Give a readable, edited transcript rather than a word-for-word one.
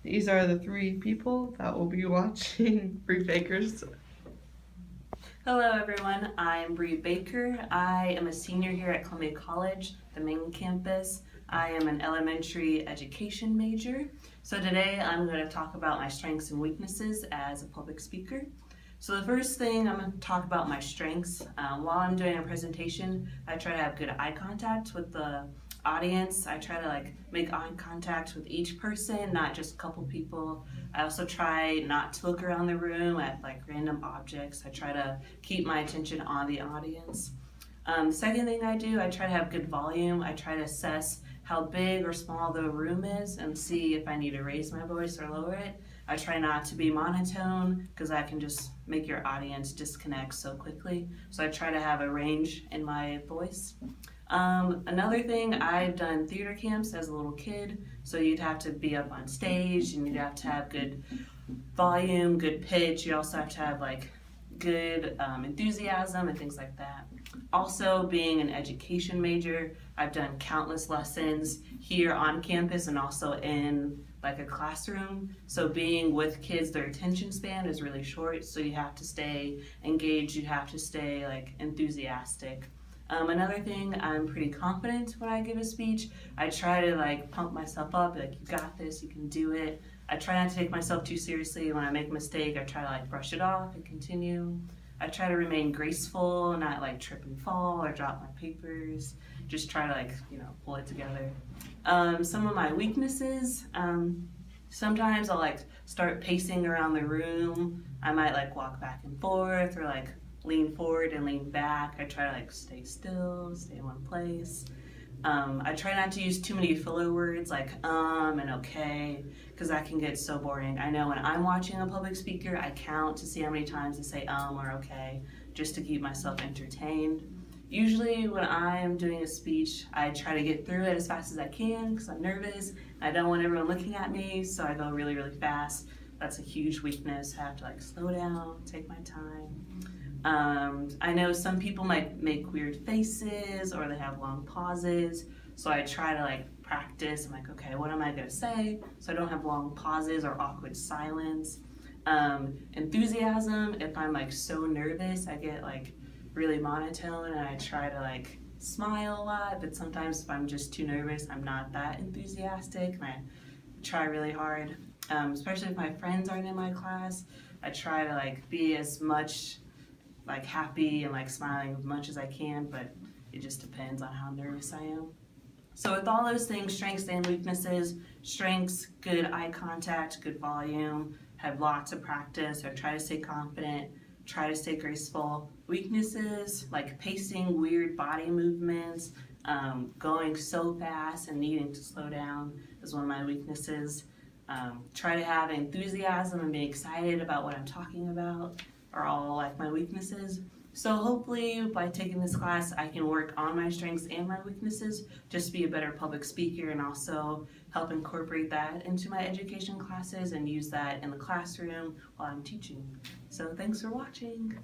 These are the three people that will be watching Bree Baker's. Hello everyone, I'm Bree Baker. I am a senior here at Columbia College, the main campus. I am an elementary education major. So today I'm going to talk about my strengths and weaknesses as a public speaker. So the first thing I'm going to talk about my strengths. While I'm doing a presentation, I try to have good eye contact with the audience. I try to make eye contact with each person, not just a couple people. I also try not to look around the room at random objects. I try to keep my attention on the audience. Second thing I do, I try to have good volume. I try to assess how big or small the room is and see if I need to raise my voice or lower it. I try not to be monotone because that can just make your audience disconnect so quickly. So I try to have a range in my voice. Another thing, I've done theater camps as a little kid, so you'd have to be up on stage and you'd have to have good volume, good pitch. You also have to have good enthusiasm and things like that. Also, being an education major, I've done countless lessons here on campus and also in a classroom. So being with kids, their attention span is really short, so you have to stay engaged, you have to stay enthusiastic. Another thing, I'm pretty confident when I give a speech. I try to pump myself up, you got this, you can do it. I try not to take myself too seriously. When I make a mistake, I try to brush it off and continue. I try to remain graceful, not trip and fall or drop my papers. Just try to pull it together. Some of my weaknesses, sometimes I'll start pacing around the room. I might walk back and forth or lean forward and lean back. I try to stay still, stay in one place. I try not to use too many filler words and okay, because that can get so boring. I know when I'm watching a public speaker, I count to see how many times I say or okay, just to keep myself entertained. Usually when I am doing a speech, I try to get through it as fast as I can because I'm nervous. I don't want everyone looking at me, so I go really, really fast. That's a huge weakness. I have to slow down, take my time. I know some people might make weird faces or they have long pauses, so I try to practice. I'm okay, what am I going to say? So I don't have long pauses or awkward silence. Enthusiasm, if I'm so nervous, I get really monotone and I try to smile a lot, but sometimes if I'm just too nervous, I'm not that enthusiastic and I try really hard. Especially if my friends aren't in my class, I try to be as much happy and smiling as much as I can, but it just depends on how nervous I am. So with all those things, strengths and weaknesses, strengths, good eye contact, good volume, have lots of practice, or try to stay confident, try to stay graceful. Weaknesses, pacing weird body movements, going so fast and needing to slow down is one of my weaknesses. Try to have enthusiasm and be excited about what I'm talking about are all my weaknesses. So hopefully by taking this class, I can work on my strengths and my weaknesses, just be a better public speaker and also help incorporate that into my education classes and use that in the classroom while I'm teaching. So thanks for watching.